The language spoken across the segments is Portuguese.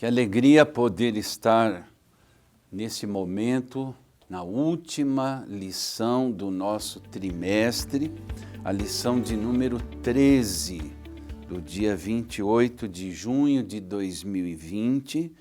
Que alegria poder estar nesse momento, na última lição do nosso trimestre, a lição de número 13, do dia 28 de junho de 2020,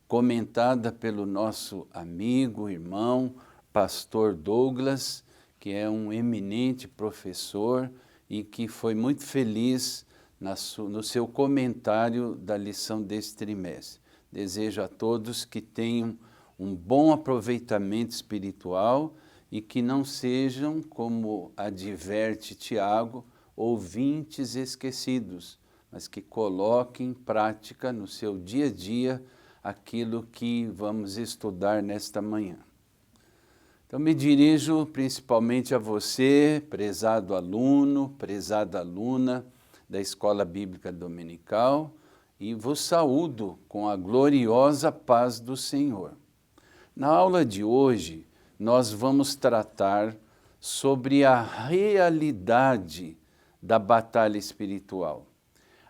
comentada pelo nosso amigo, irmão, pastor Douglas, que é um eminente professor e que foi muito feliz no seu comentário da lição desse trimestre. Desejo a todos que tenham um bom aproveitamento espiritual e que não sejam, como adverte Tiago, ouvintes esquecidos, mas que coloquem em prática no seu dia a dia aquilo que vamos estudar nesta manhã. Então me dirijo principalmente a você, prezado aluno, prezada aluna da Escola Bíblica Dominical, e vos saúdo com a gloriosa paz do Senhor. Na aula de hoje, nós vamos tratar sobre a realidade da batalha espiritual,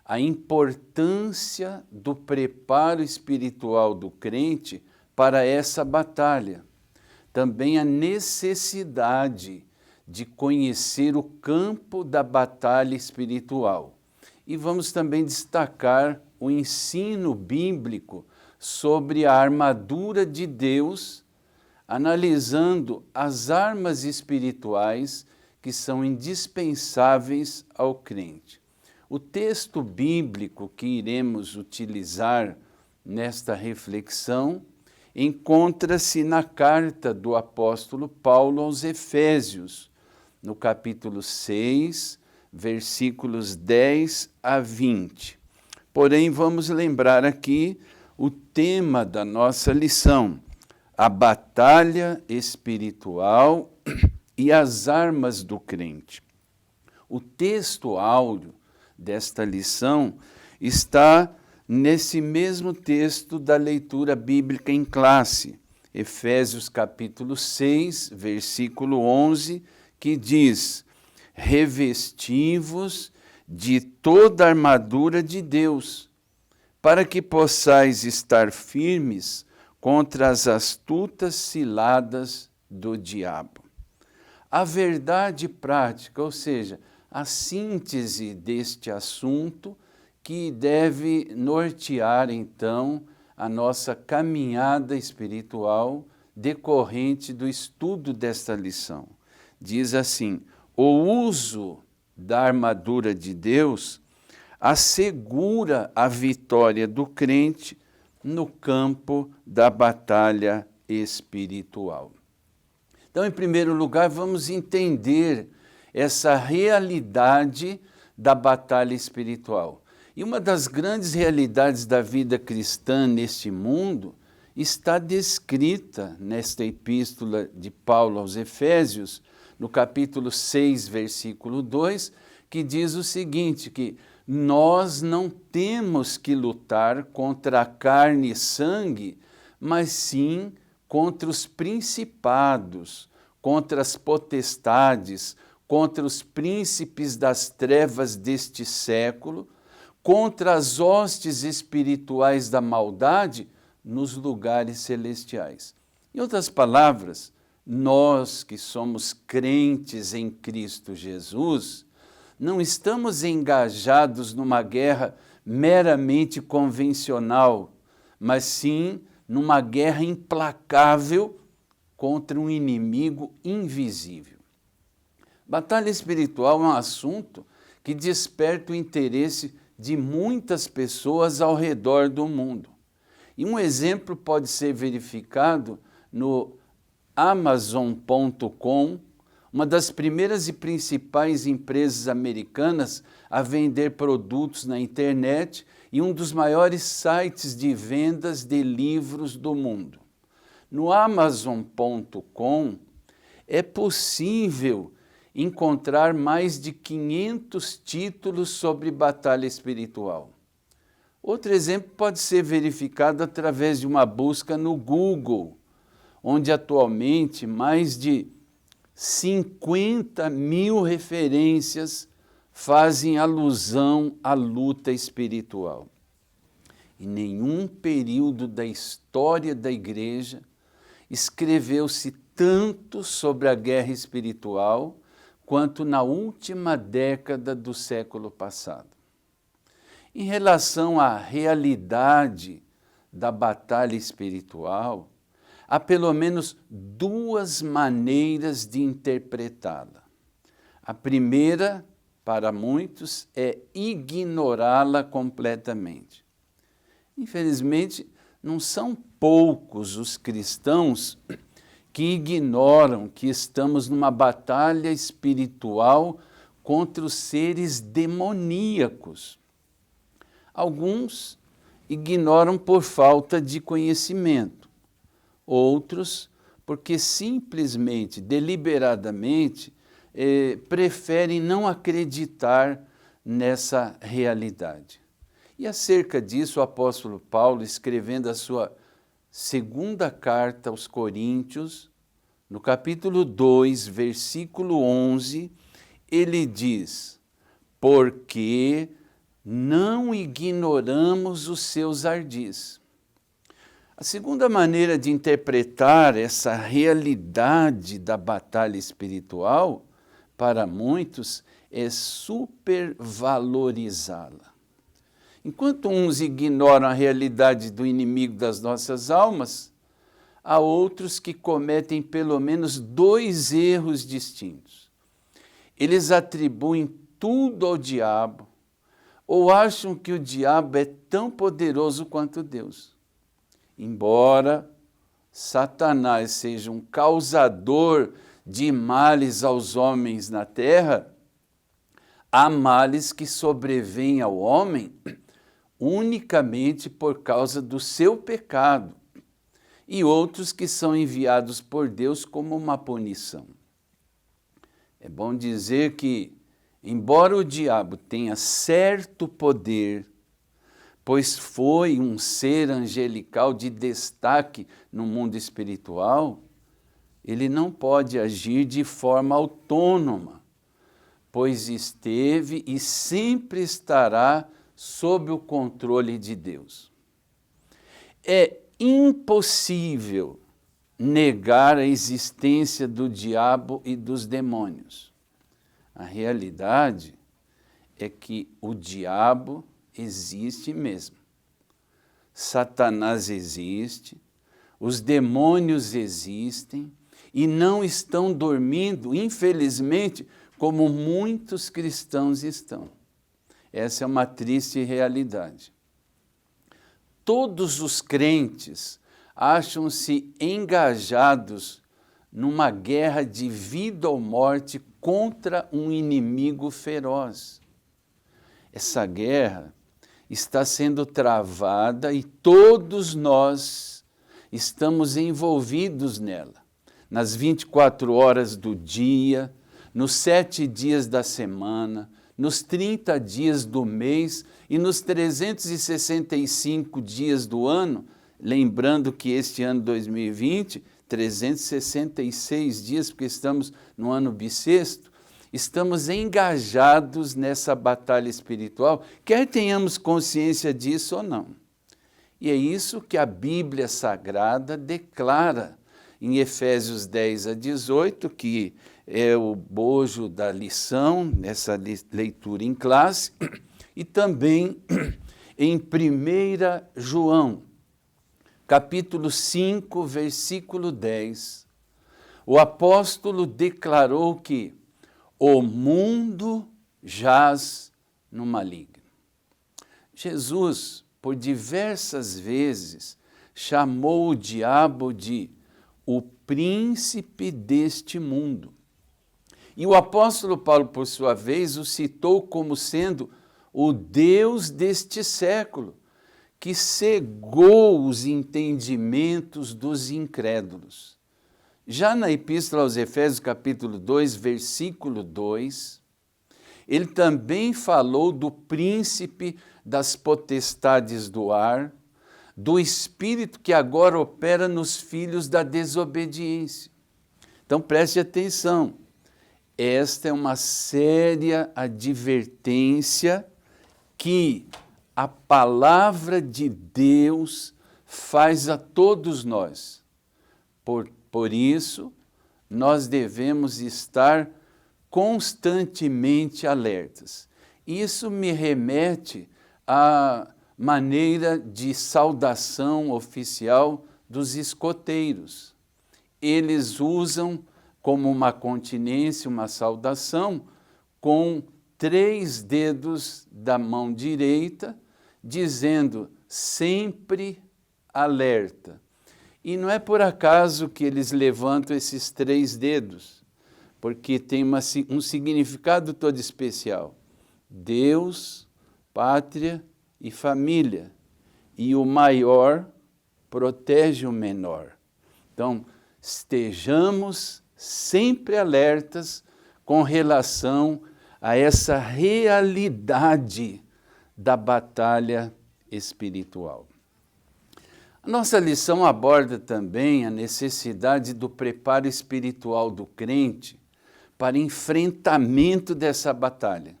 a importância do preparo espiritual do crente para essa batalha, também a necessidade de conhecer o campo da batalha espiritual. E vamos também destacar o ensino bíblico sobre a armadura de Deus, analisando as armas espirituais que são indispensáveis ao crente. O texto bíblico que iremos utilizar nesta reflexão encontra-se na carta do apóstolo Paulo aos Efésios, no capítulo 6, versículos 10 a 20. Porém, vamos lembrar aqui o tema da nossa lição, a batalha espiritual e as armas do crente. O texto áureo desta lição está nesse mesmo texto da leitura bíblica em classe, Efésios capítulo 6, versículo 11, que diz: revesti-vos de toda a armadura de Deus, para que possais estar firmes contra as astutas ciladas do diabo. A verdade prática, ou seja, a síntese deste assunto que deve nortear, então, a nossa caminhada espiritual decorrente do estudo desta lição. Diz assim: o uso da armadura de Deus assegura a vitória do crente no campo da batalha espiritual. Então, em primeiro lugar, vamos entender essa realidade da batalha espiritual. E uma das grandes realidades da vida cristã neste mundo está descrita nesta epístola de Paulo aos Efésios, no capítulo 6, versículo 2, que diz o seguinte, que nós não temos que lutar contra a carne e sangue, mas sim contra os principados, contra as potestades, contra os príncipes das trevas deste século, contra as hostes espirituais da maldade nos lugares celestiais. Em outras palavras, nós que somos crentes em Cristo Jesus, não estamos engajados numa guerra meramente convencional, mas sim numa guerra implacável contra um inimigo invisível. Batalha espiritual é um assunto que desperta o interesse de muitas pessoas ao redor do mundo. E um exemplo pode ser verificado no Amazon.com, uma das primeiras e principais empresas americanas a vender produtos na internet e um dos maiores sites de vendas de livros do mundo. No Amazon.com é possível encontrar mais de 500 títulos sobre batalha espiritual. Outro exemplo pode ser verificado através de uma busca no Google, onde atualmente mais de 50 mil referências fazem alusão à luta espiritual. Em nenhum período da história da igreja escreveu-se tanto sobre a guerra espiritual quanto na última década do século passado. Em relação à realidade da batalha espiritual, há pelo menos duas maneiras de interpretá-la. A primeira, para muitos, é ignorá-la completamente. Infelizmente, não são poucos os cristãos que ignoram que estamos numa batalha espiritual contra os seres demoníacos. Alguns ignoram por falta de conhecimento, outros porque simplesmente, deliberadamente, preferem não acreditar nessa realidade. E acerca disso, o apóstolo Paulo, escrevendo a sua segunda carta aos Coríntios, no capítulo 2, versículo 11, ele diz: porque não ignoramos os seus ardis. A segunda maneira de interpretar essa realidade da batalha espiritual, para muitos, é supervalorizá-la. Enquanto uns ignoram a realidade do inimigo das nossas almas, há outros que cometem pelo menos dois erros distintos. Eles atribuem tudo ao diabo, ou acham que o diabo é tão poderoso quanto Deus. Embora Satanás seja um causador de males aos homens na terra, há males que sobrevêm ao homem unicamente por causa do seu pecado, e outros que são enviados por Deus como uma punição. É bom dizer que, embora o diabo tenha certo poder, pois foi um ser angelical de destaque no mundo espiritual, ele não pode agir de forma autônoma, pois esteve e sempre estará sob o controle de Deus. É impossível negar a existência do diabo e dos demônios. A realidade é que o diabo existe mesmo. Satanás existe, os demônios existem e não estão dormindo, infelizmente, como muitos cristãos estão. Essa é uma triste realidade. Todos os crentes acham-se engajados numa guerra de vida ou morte contra um inimigo feroz. Essa guerra está sendo travada e todos nós estamos envolvidos nela, nas 24 horas do dia, nos 7 dias da semana, nos 30 dias do mês e nos 365 dias do ano, lembrando que este ano 2020, 366 dias, porque estamos no ano bissexto, estamos engajados nessa batalha espiritual, quer tenhamos consciência disso ou não. E é isso que a Bíblia Sagrada declara em Efésios 10 a 18, que é o bojo da lição, nessa leitura em classe, e também em 1 João, capítulo 5, versículo 10, o apóstolo declarou que o mundo jaz no maligno. Jesus, por diversas vezes, chamou o diabo de o príncipe deste mundo. E o apóstolo Paulo, por sua vez, o citou como sendo o Deus deste século, que cegou os entendimentos dos incrédulos. Já na Epístola aos Efésios, capítulo 2, versículo 2, ele também falou do príncipe das potestades do ar, do espírito que agora opera nos filhos da desobediência. Então preste atenção, esta é uma séria advertência que a palavra de Deus faz a todos nós. Por isso, nós devemos estar constantemente alertas. Isso me remete à maneira de saudação oficial dos escoteiros. Eles usam como uma continência, uma saudação, com 3 dedos da mão direita, dizendo sempre alerta. E não é por acaso que eles levantam esses 3 dedos, porque tem um significado todo especial. Deus, pátria e família. E o maior protege o menor. Então, estejamos sempre alertas com relação a essa realidade da batalha espiritual. A nossa lição aborda também a necessidade do preparo espiritual do crente para enfrentamento dessa batalha,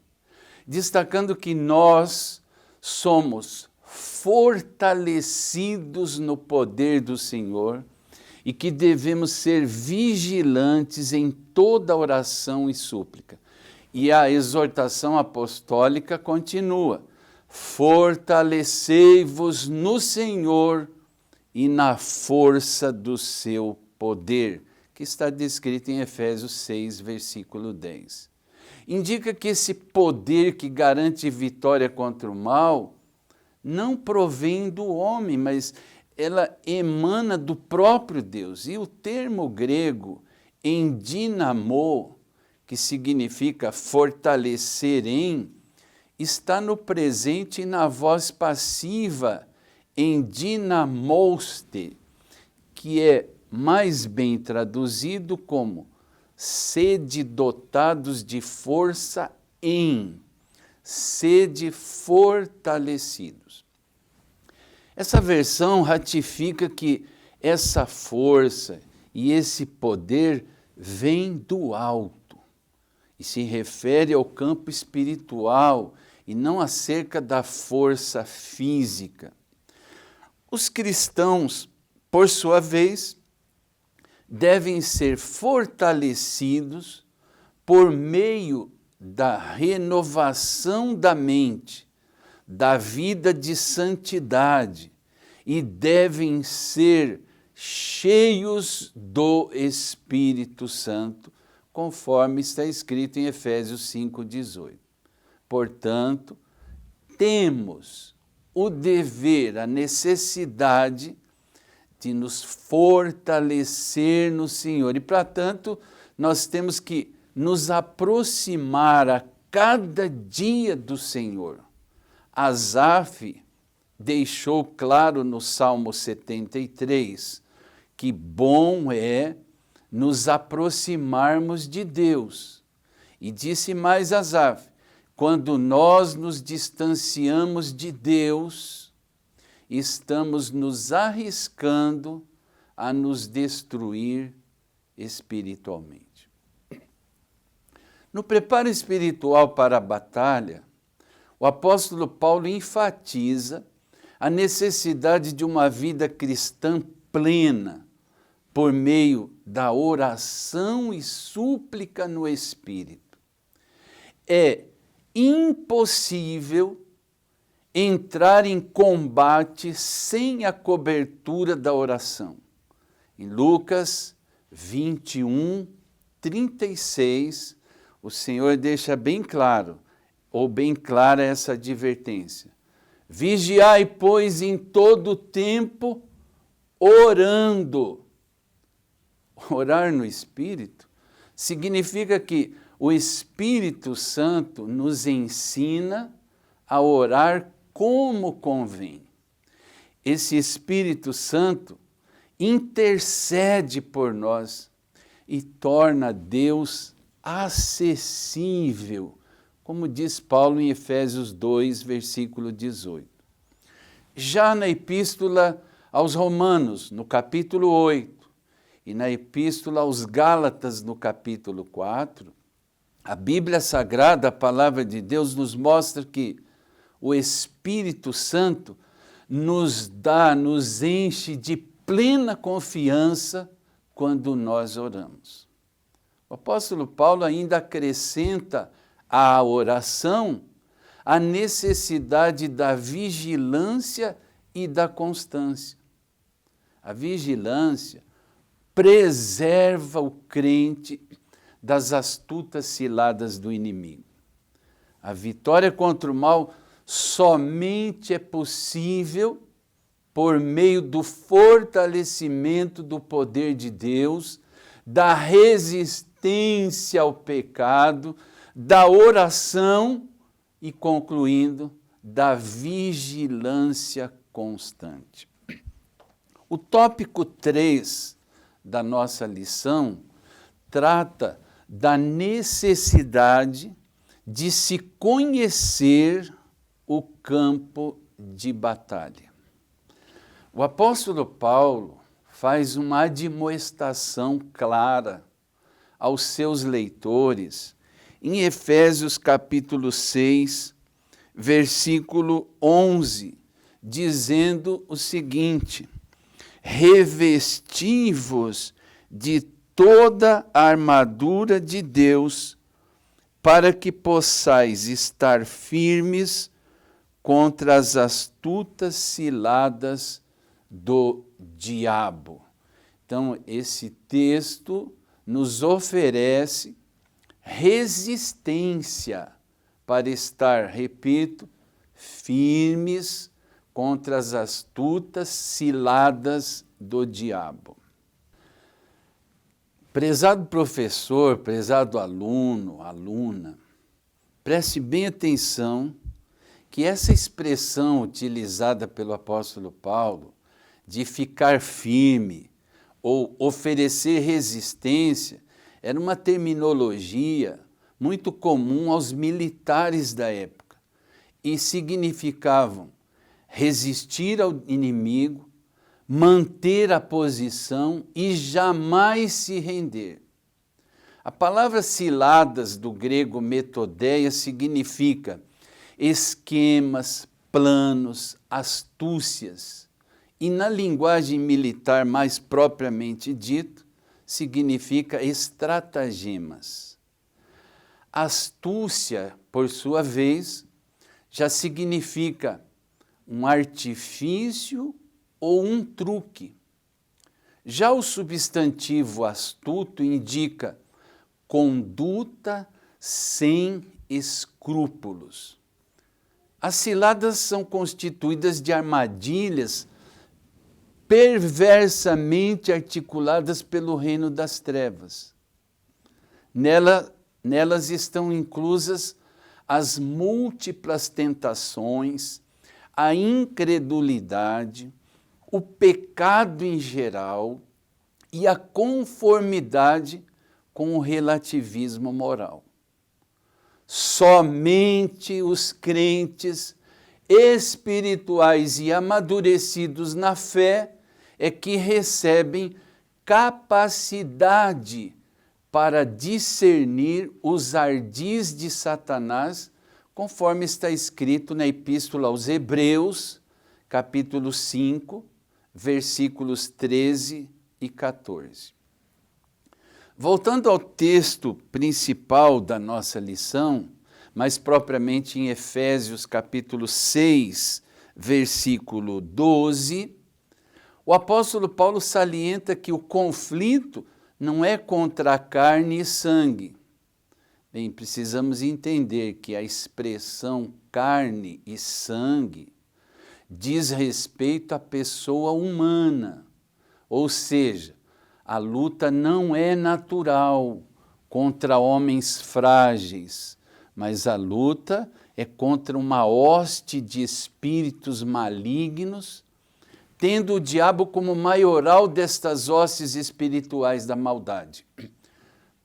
destacando que nós somos fortalecidos no poder do Senhor e que devemos ser vigilantes em toda oração e súplica. E a exortação apostólica continua: fortalecei-vos no Senhor e na força do seu poder, que está descrito em Efésios 6, versículo 10. Indica que esse poder que garante vitória contra o mal não provém do homem, mas ela emana do próprio Deus. E o termo grego endinamô, que significa fortalecer em, está no presente e na voz passiva endinamoste, que é mais bem traduzido como sede dotados de força em, sede fortalecidos. Essa versão ratifica que essa força e esse poder vem do alto e se refere ao campo espiritual e não acerca da força física. Os cristãos, por sua vez, devem ser fortalecidos por meio da renovação da mente, da vida de santidade, e devem ser cheios do Espírito Santo, conforme está escrito em Efésios 5,18. Portanto, temos o dever, a necessidade de nos fortalecer no Senhor. E, para tanto, nós temos que nos aproximar a cada dia do Senhor. Asaf deixou claro no Salmo 73 que bom é nos aproximarmos de Deus. E disse mais Asaf: quando nós nos distanciamos de Deus, estamos nos arriscando a nos destruir espiritualmente. No preparo espiritual para a batalha, o apóstolo Paulo enfatiza a necessidade de uma vida cristã plena por meio da oração e súplica no Espírito. É impossível entrar em combate sem a cobertura da oração. Em Lucas 21, 36, o Senhor deixa bem claro, ou bem clara essa advertência. Vigiai, pois, em todo o tempo, orando. Orar no Espírito significa que o Espírito Santo nos ensina a orar como convém. Esse Espírito Santo intercede por nós e torna Deus acessível, como diz Paulo em Efésios 2, versículo 18. Já na Epístola aos Romanos, no capítulo 8, e na Epístola aos Gálatas, no capítulo 4, a Bíblia Sagrada, a Palavra de Deus, nos mostra que o Espírito Santo nos enche de plena confiança quando nós oramos. O apóstolo Paulo ainda acrescenta à oração a necessidade da vigilância e da constância. A vigilância preserva o crente das astutas ciladas do inimigo. A vitória contra o mal somente é possível por meio do fortalecimento do poder de Deus, da resistência ao pecado, da oração e, concluindo, da vigilância constante. O tópico 3 da nossa lição trata da necessidade de se conhecer o campo de batalha. O apóstolo Paulo faz uma admoestação clara aos seus leitores em Efésios capítulo 6, versículo 11, dizendo o seguinte: revesti-vos de toda a armadura de Deus, para que possais estar firmes contra as astutas ciladas do diabo. Então, esse texto nos oferece resistência para estar, repito, firmes contra as astutas ciladas do diabo. Prezado professor, prezado aluno, aluna, preste bem atenção que essa expressão utilizada pelo apóstolo Paulo de ficar firme ou oferecer resistência era uma terminologia muito comum aos militares da época e significavam resistir ao inimigo, manter a posição e jamais se render. A palavra ciladas do grego metodeia significa esquemas, planos, astúcias. E na linguagem militar mais propriamente dito, significa estratagemas. Astúcia, por sua vez, já significa um artifício ou um truque. Já o substantivo astuto indica conduta sem escrúpulos. As ciladas são constituídas de armadilhas perversamente articuladas pelo reino das trevas. Nelas estão inclusas as múltiplas tentações, a incredulidade, o pecado em geral e a conformidade com o relativismo moral. Somente os crentes espirituais e amadurecidos na fé é que recebem capacidade para discernir os ardis de Satanás, conforme está escrito na Epístola aos Hebreus, capítulo 5, versículos 13 e 14. Voltando ao texto principal da nossa lição, mais propriamente em Efésios capítulo 6, versículo 12, o apóstolo Paulo salienta que o conflito não é contra a carne e sangue. Bem, precisamos entender que a expressão carne e sangue diz respeito à pessoa humana, ou seja, a luta não é natural contra homens frágeis, mas a luta é contra uma hoste de espíritos malignos, tendo o diabo como maioral destas hostes espirituais da maldade.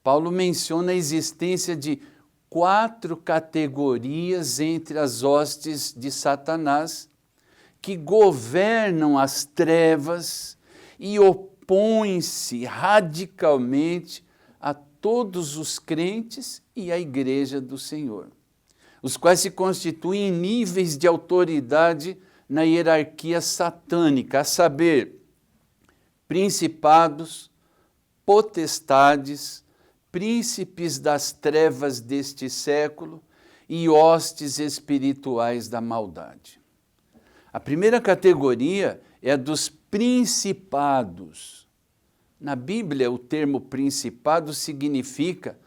Paulo menciona a existência de 4 categorias entre as hostes de Satanás que governam as trevas e opõem-se radicalmente a todos os crentes e à igreja do Senhor. os quais se constituem níveis de autoridade na hierarquia satânica, a saber, principados, potestades, príncipes das trevas deste século e hostes espirituais da maldade. A primeira categoria é a dos principados. Na Bíblia, o termo principado significa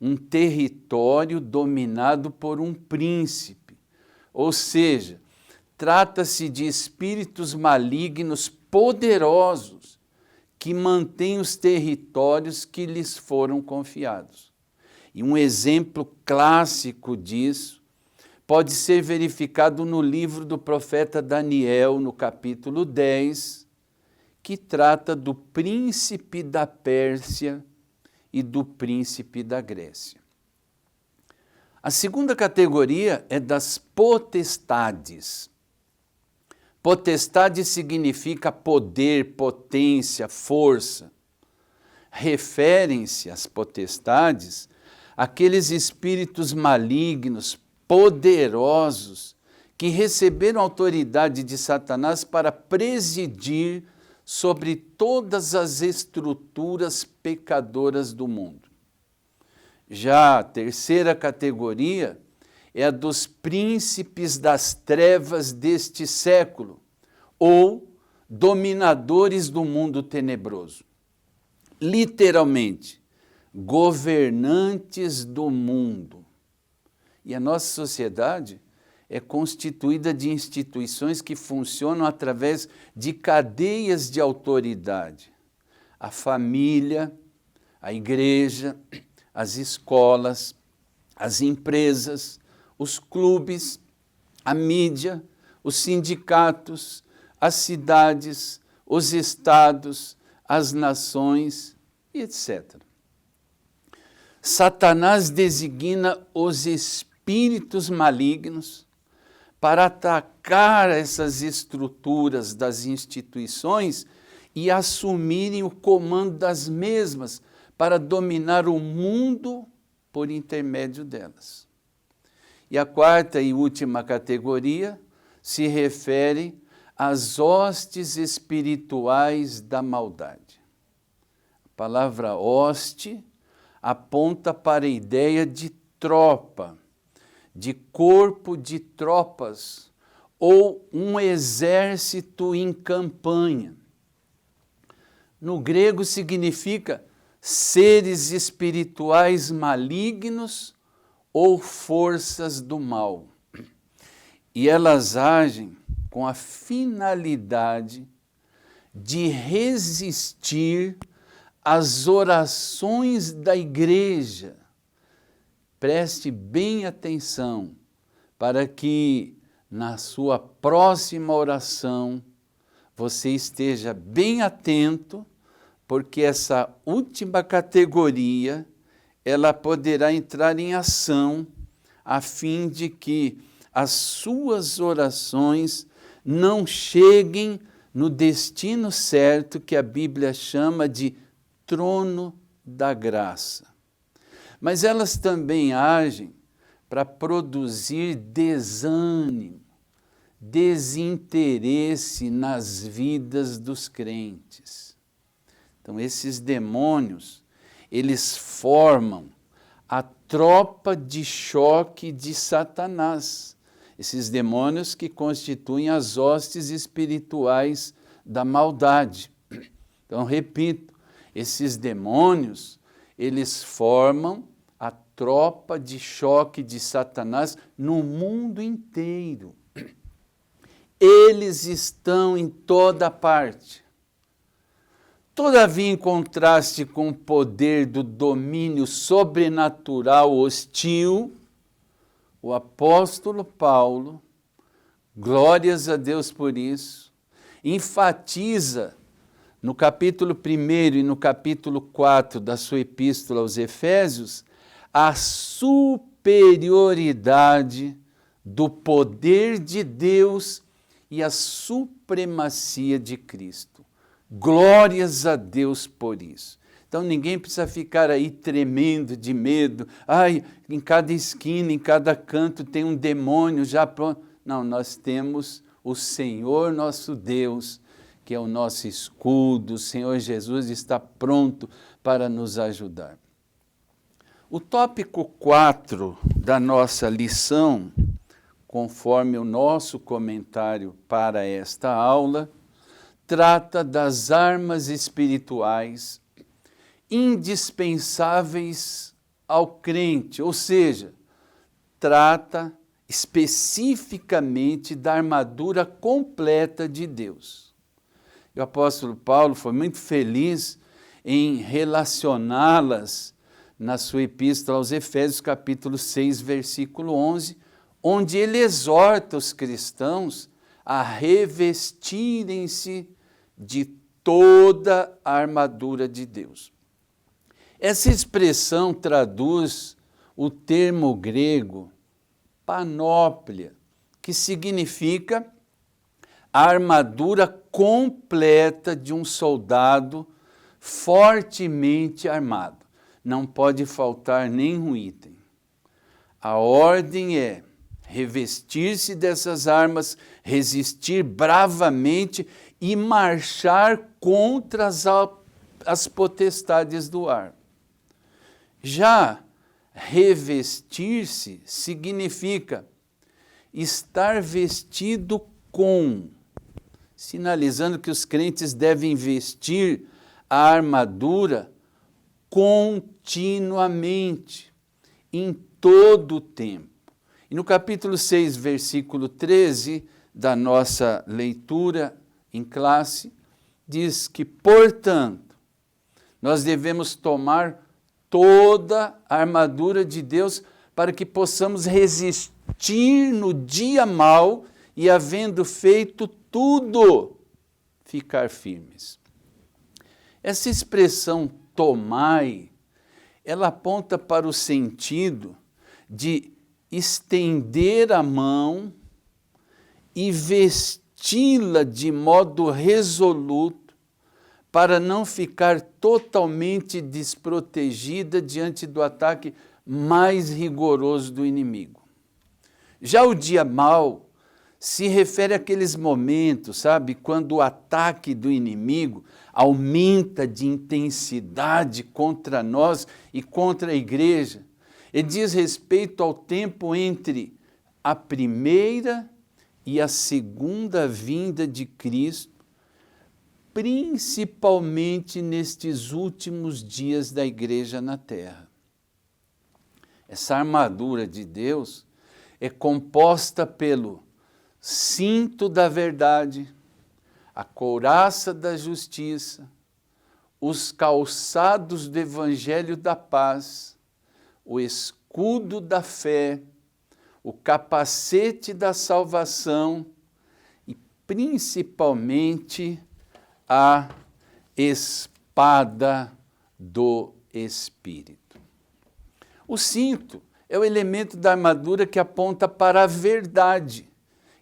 um território dominado por um príncipe, ou seja, trata-se de espíritos malignos poderosos que mantêm os territórios que lhes foram confiados. E um exemplo clássico disso pode ser verificado no livro do profeta Daniel, no capítulo 10, que trata do príncipe da Pérsia e do príncipe da Grécia. A segunda categoria é das potestades. Potestade significa poder, potência, força. Referem-se às potestades àqueles espíritos malignos, poderosos, que receberam autoridade de Satanás para presidir sobre todas as estruturas pecadoras do mundo. Já a terceira categoria é a dos príncipes das trevas deste século, ou dominadores do mundo tenebroso. Literalmente, governantes do mundo. E a nossa sociedade é constituída de instituições que funcionam através de cadeias de autoridade. A família, a igreja, as escolas, as empresas, os clubes, a mídia, os sindicatos, as cidades, os estados, as nações, etc. Satanás designa os espíritos malignos para atacar essas estruturas das instituições e assumirem o comando das mesmas para dominar o mundo por intermédio delas. E a quarta e última categoria se refere às hostes espirituais da maldade. A palavra hoste aponta para a ideia de tropa, de corpo de tropas, ou um exército em campanha. No grego significa seres espirituais malignos ou forças do mal. E elas agem com a finalidade de resistir às orações da igreja. Preste bem atenção para que na sua próxima oração você esteja bem atento, porque essa última categoria ela poderá entrar em ação a fim de que as suas orações não cheguem no destino certo que a Bíblia chama de trono da graça. Mas elas também agem para produzir desânimo, desinteresse nas vidas dos crentes. Então, esses demônios, eles formam a tropa de choque de Satanás. Esses demônios que constituem as hostes espirituais da maldade. Então, repito, esses demônios, eles formam a tropa de choque de Satanás no mundo inteiro. Eles estão em toda parte. Todavia, em contraste com o poder do domínio sobrenatural hostil, o apóstolo Paulo, glórias a Deus por isso, enfatiza no capítulo 1 e no capítulo 4 da sua epístola aos Efésios a superioridade do poder de Deus e a supremacia de Cristo. Glórias a Deus por isso. Então ninguém precisa ficar aí tremendo de medo. Ai, em cada esquina, em cada canto tem um demônio já pronto. Não, nós temos o Senhor nosso Deus, que é o nosso escudo. O Senhor Jesus está pronto para nos ajudar. O tópico 4 da nossa lição, conforme o nosso comentário para esta aula, trata das armas espirituais indispensáveis ao crente, ou seja, trata especificamente da armadura completa de Deus. O apóstolo Paulo foi muito feliz em relacioná-las na sua epístola aos Efésios, capítulo 6, versículo 11, onde ele exorta os cristãos a revestirem-se de toda a armadura de Deus. Essa expressão traduz o termo grego panóplia, que significa a armadura completa de um soldado fortemente armado. Não pode faltar nenhum item. A ordem é revestir-se dessas armas, resistir bravamente e marchar contra as potestades do ar. Já revestir-se significa estar vestido com, sinalizando que os crentes devem vestir a armadura continuamente, em todo o tempo. E no capítulo 6, versículo 13 da nossa leitura em classe, diz que, portanto, nós devemos tomar toda a armadura de Deus para que possamos resistir no dia mau e, havendo feito tudo, ficar firmes. Essa expressão tomai, ela aponta para o sentido de estender a mão e vesti-la de modo resoluto para não ficar totalmente desprotegida diante do ataque mais rigoroso do inimigo. Já o dia mau se refere àqueles momentos, sabe, quando o ataque do inimigo aumenta de intensidade contra nós e contra a igreja. Ele diz respeito ao tempo entre a primeira e a segunda vinda de Cristo, principalmente nestes últimos dias da igreja na terra. Essa armadura de Deus é composta pelo cinto da verdade, a couraça da justiça, os calçados do evangelho da paz, o escudo da fé, o capacete da salvação e principalmente a espada do Espírito. O cinto é o elemento da armadura que aponta para a verdade.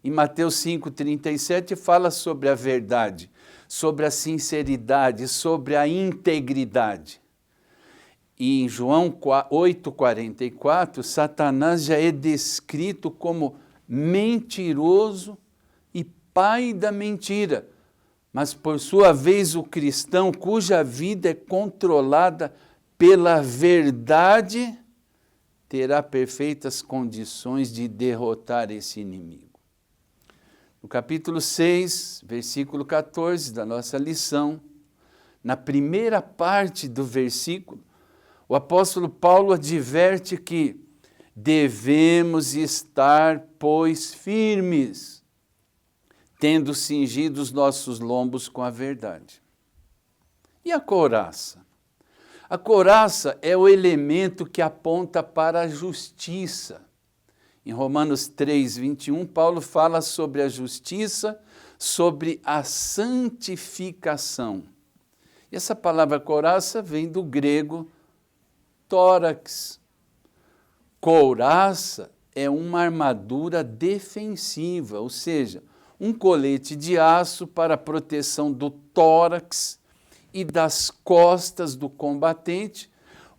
Em Mateus 5,37 fala sobre a verdade, sobre a sinceridade, sobre a integridade. E em João 8,44, Satanás já é descrito como mentiroso e pai da mentira. Mas, por sua vez, o cristão cuja vida é controlada pela verdade terá perfeitas condições de derrotar esse inimigo. No capítulo 6, versículo 14 da nossa lição, na primeira parte do versículo, o apóstolo Paulo adverte que devemos estar, pois, firmes, tendo cingido os nossos lombos com a verdade. E a couraça? A couraça é o elemento que aponta para a justiça. Em Romanos 3, 21, Paulo fala sobre a justiça, sobre a santificação. E essa palavra couraça vem do grego tórax. Couraça é uma armadura defensiva, ou seja, um colete de aço para a proteção do tórax e das costas do combatente,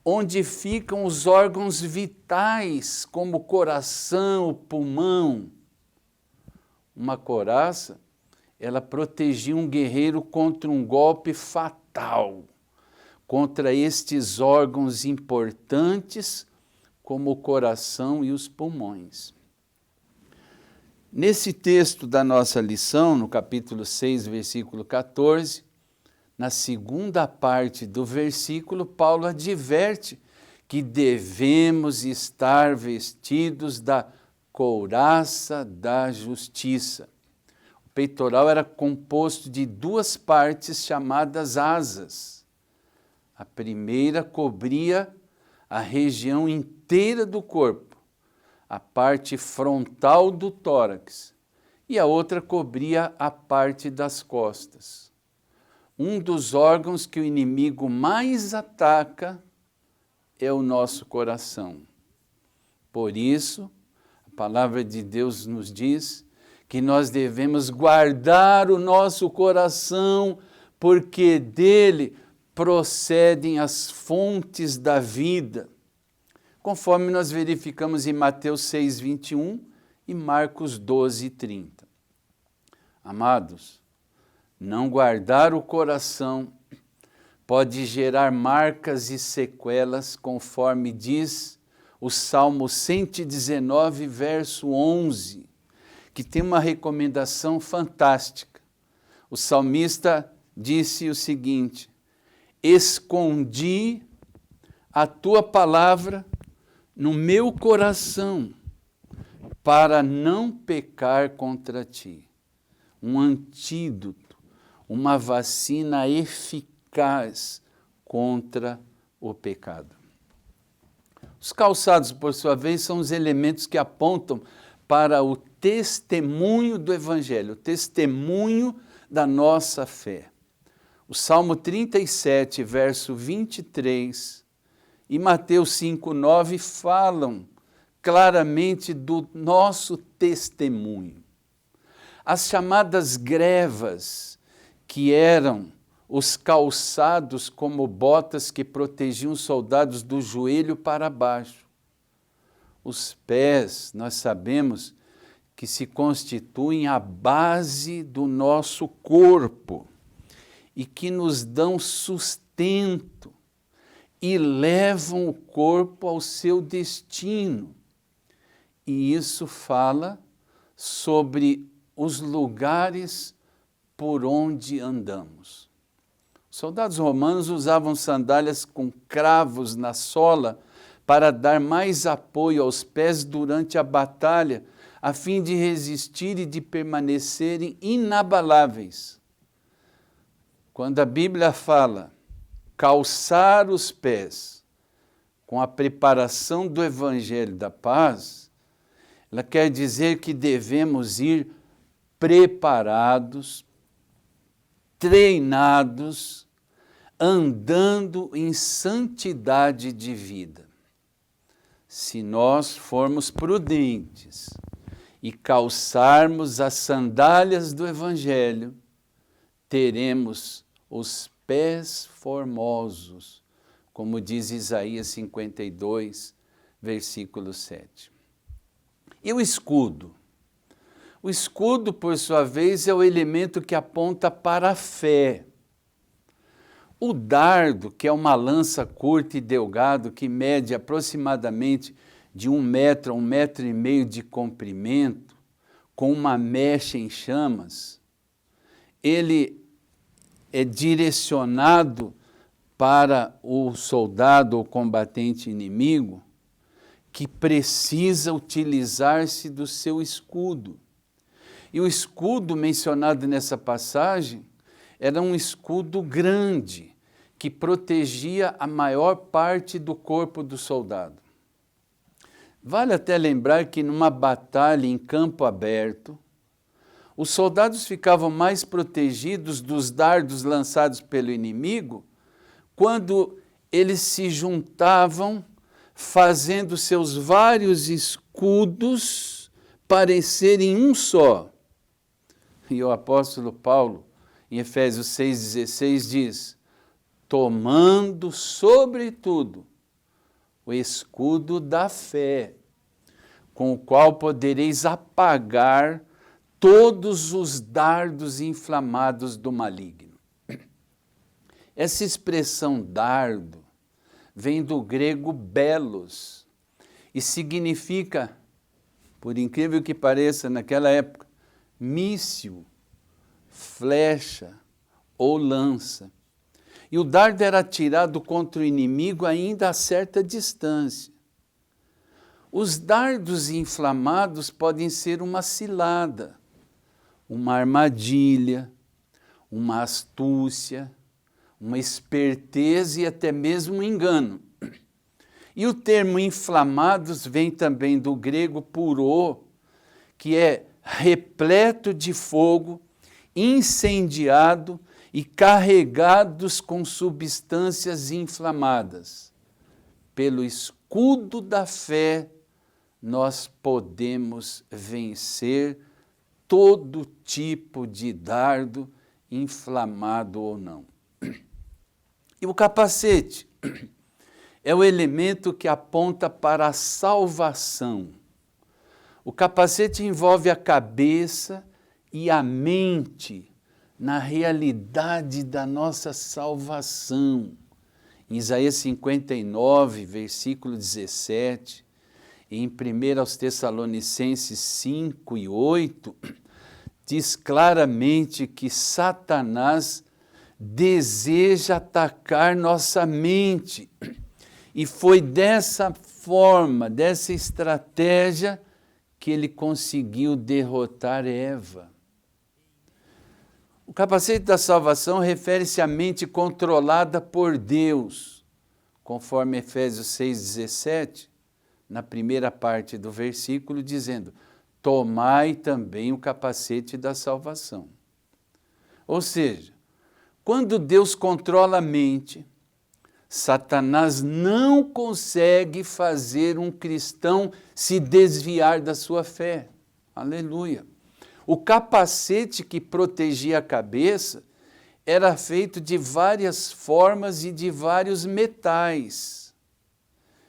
onde ficam os órgãos vitais, como o coração, o pulmão. Uma couraça, ela protegia um guerreiro contra um golpe fatal, contra estes órgãos importantes, como o coração e os pulmões. Nesse texto da nossa lição, no capítulo 6, versículo 14, na segunda parte do versículo, Paulo adverte que devemos estar vestidos da couraça da justiça. O peitoral era composto de duas partes chamadas asas. A primeira cobria a região inteira do corpo, a parte frontal do tórax, e a outra cobria a parte das costas. Um dos órgãos que o inimigo mais ataca é o nosso coração. Por isso, a palavra de Deus nos diz que nós devemos guardar o nosso coração, porque dele procedem as fontes da vida, conforme nós verificamos em Mateus 6, 21 e Marcos 12, 30. Amados, não guardar o coração pode gerar marcas e sequelas, conforme diz o Salmo 119, verso 11, que tem uma recomendação fantástica. O salmista disse o seguinte: escondi a tua palavra no meu coração, para não pecar contra ti. Um antídoto, uma vacina eficaz contra o pecado. Os calçados, por sua vez, são os elementos que apontam para o testemunho do Evangelho, o testemunho da nossa fé. O Salmo 37, verso 23, e Mateus 5, 9 falam claramente do nosso testemunho. As chamadas grevas, que eram os calçados como botas que protegiam os soldados do joelho para baixo. Os pés, nós sabemos que se constituem a base do nosso corpo e que nos dão sustento e levam o corpo ao seu destino. E isso fala sobre os lugares por onde andamos. Os soldados romanos usavam sandálias com cravos na sola para dar mais apoio aos pés durante a batalha, a fim de resistir e de permanecerem inabaláveis. Quando a Bíblia fala calçar os pés com a preparação do Evangelho da paz, ela quer dizer que devemos ir preparados, treinados, andando em santidade de vida. Se nós formos prudentes e calçarmos as sandálias do Evangelho, teremos os pés formosos, como diz Isaías 52, versículo 7. E o escudo? O escudo, por sua vez, é o elemento que aponta para a fé. O dardo, que é uma lança curta e delgado, que mede aproximadamente de 1 metro a 1,5 metros de comprimento, com uma mecha em chamas, ele é direcionado para o soldado ou combatente inimigo que precisa utilizar-se do seu escudo. E o escudo mencionado nessa passagem era um escudo grande, que protegia a maior parte do corpo do soldado. Vale até lembrar que numa batalha em campo aberto, os soldados ficavam mais protegidos dos dardos lançados pelo inimigo quando eles se juntavam, fazendo seus vários escudos parecerem um só. E o apóstolo Paulo, em Efésios 6,16, diz: tomando, sobretudo, o escudo da fé, com o qual podereis apagar todos os dardos inflamados do maligno. Essa expressão dardo vem do grego belos e significa, por incrível que pareça, naquela época, míssil, flecha ou lança. E o dardo era atirado contra o inimigo ainda a certa distância. Os dardos inflamados podem ser uma cilada, uma armadilha, uma astúcia, uma esperteza e até mesmo um engano. E o termo inflamados vem também do grego purô, que é repleto de fogo, incendiado e carregados com substâncias inflamadas. Pelo escudo da fé, nós podemos vencer todo tipo de dardo, inflamado ou não. E o capacete é o elemento que aponta para a salvação. O capacete envolve a cabeça e a mente na realidade da nossa salvação. Em Isaías 59, versículo 17, e em 1 aos Tessalonicenses 5 e 8, diz claramente que Satanás deseja atacar nossa mente. E foi dessa forma, dessa estratégia, que ele conseguiu derrotar Eva. O capacete da salvação refere-se à mente controlada por Deus, conforme Efésios 6,17, na primeira parte do versículo, dizendo: tomai também o capacete da salvação. Ou seja, quando Deus controla a mente, Satanás não consegue fazer um cristão se desviar da sua fé. Aleluia! O capacete que protegia a cabeça era feito de várias formas e de vários metais.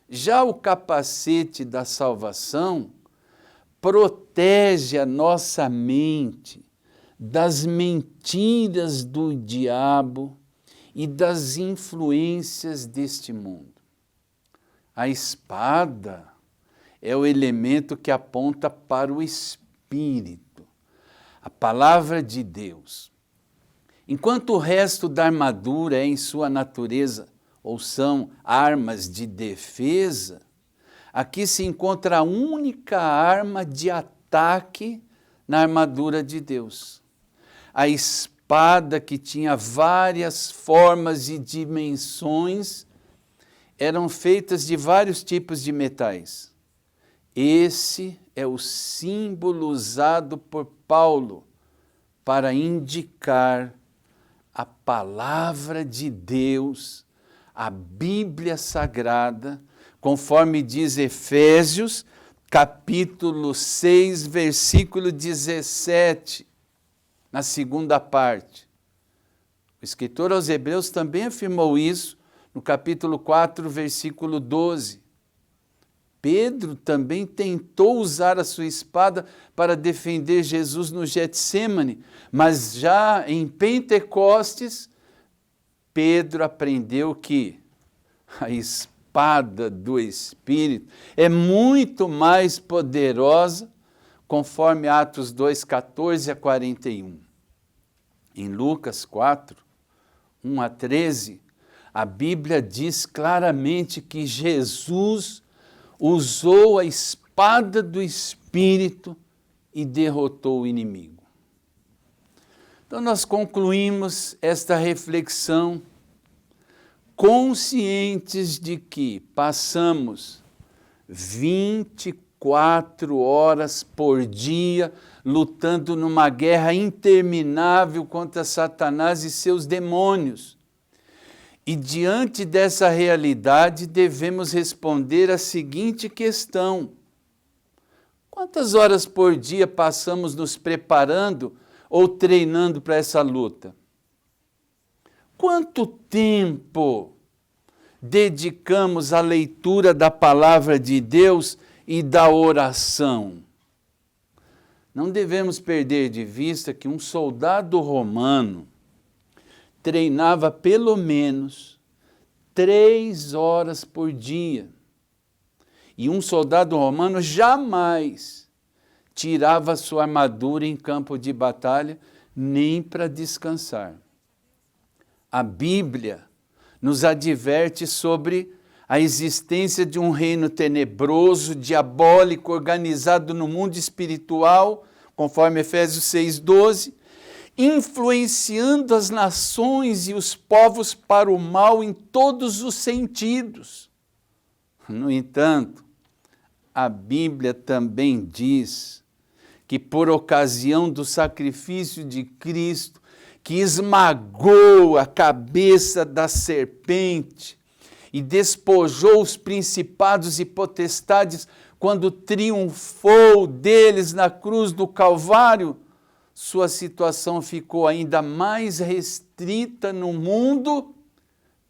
Já o capacete da salvação protege a nossa mente das mentiras do diabo e das influências deste mundo. A espada é o elemento que aponta para o Espírito, a palavra de Deus. Enquanto o resto da armadura é em sua natureza, ou são armas de defesa, aqui se encontra a única arma de ataque na armadura de Deus. A espada, que tinha várias formas e dimensões, eram feitas de vários tipos de metais. Esse é o símbolo usado por Paulo para indicar a palavra de Deus, a Bíblia Sagrada, conforme diz Efésios, capítulo 6, versículo 17, na segunda parte. O escritor aos Hebreus também afirmou isso no capítulo 4, versículo 12. Pedro também tentou usar a sua espada para defender Jesus no Getsêmani, mas já em Pentecostes, Pedro aprendeu que a espada do Espírito é muito mais poderosa, conforme Atos 2, 14 a 41. Em Lucas 4, 1 a 13, a Bíblia diz claramente que Jesus usou a espada do Espírito e derrotou o inimigo. Então nós concluímos esta reflexão conscientes de que passamos 24 horas por dia lutando numa guerra interminável contra Satanás e seus demônios. E diante dessa realidade devemos responder a seguinte questão: quantas horas por dia passamos nos preparando ou treinando para essa luta? quanto tempo dedicamos à leitura da palavra de Deus e da oração? Não devemos perder de vista que um soldado romano treinava pelo menos 3 horas por dia. E um soldado romano jamais tirava sua armadura em campo de batalha, nem para descansar. A Bíblia nos adverte sobre a existência de um reino tenebroso, diabólico, organizado no mundo espiritual, conforme Efésios 6,12, influenciando as nações e os povos para o mal em todos os sentidos. No entanto, a Bíblia também diz que por ocasião do sacrifício de Cristo, que esmagou a cabeça da serpente e despojou os principados e potestades quando triunfou deles na cruz do Calvário, sua situação ficou ainda mais restrita no mundo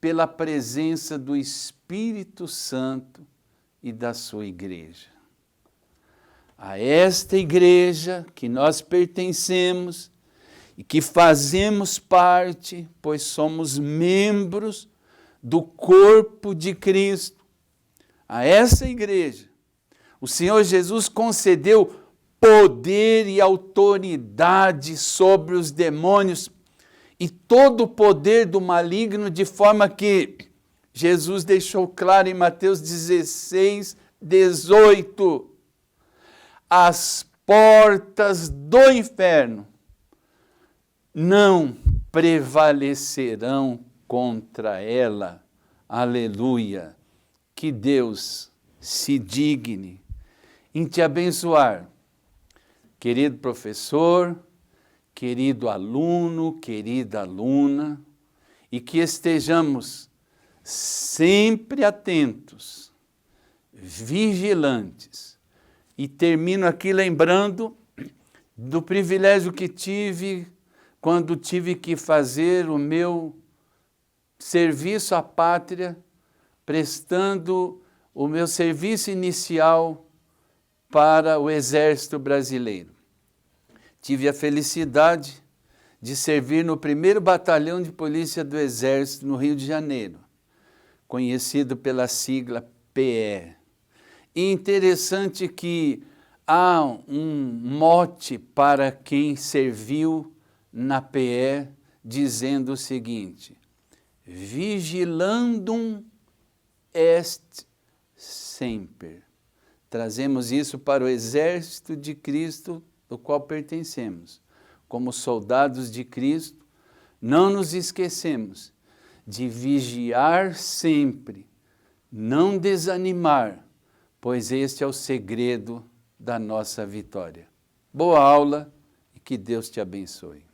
pela presença do Espírito Santo e da sua igreja. A esta igreja que nós pertencemos e que fazemos parte, pois somos membros do corpo de Cristo, a essa igreja, o Senhor Jesus concedeu poder e autoridade sobre os demônios e todo o poder do maligno, de forma que Jesus deixou claro em Mateus 16:18, as portas do inferno não prevalecerão contra ela. Aleluia! Que Deus se digne em te abençoar, querido professor, querido aluno, querida aluna, e que estejamos sempre atentos, vigilantes. E termino aqui lembrando do privilégio que tive quando tive que fazer o meu serviço à pátria, prestando o meu serviço inicial para o Exército Brasileiro. Tive a felicidade de servir no 1º Batalhão de Polícia do Exército, no Rio de Janeiro, conhecido pela sigla PE. E interessante que há um mote para quem serviu na PE, dizendo o seguinte: vigilandum est semper. Trazemos isso para o exército de Cristo, do qual pertencemos. Como soldados de Cristo, não nos esquecemos de vigiar sempre, não desanimar, pois este é o segredo da nossa vitória. Boa aula e que Deus te abençoe.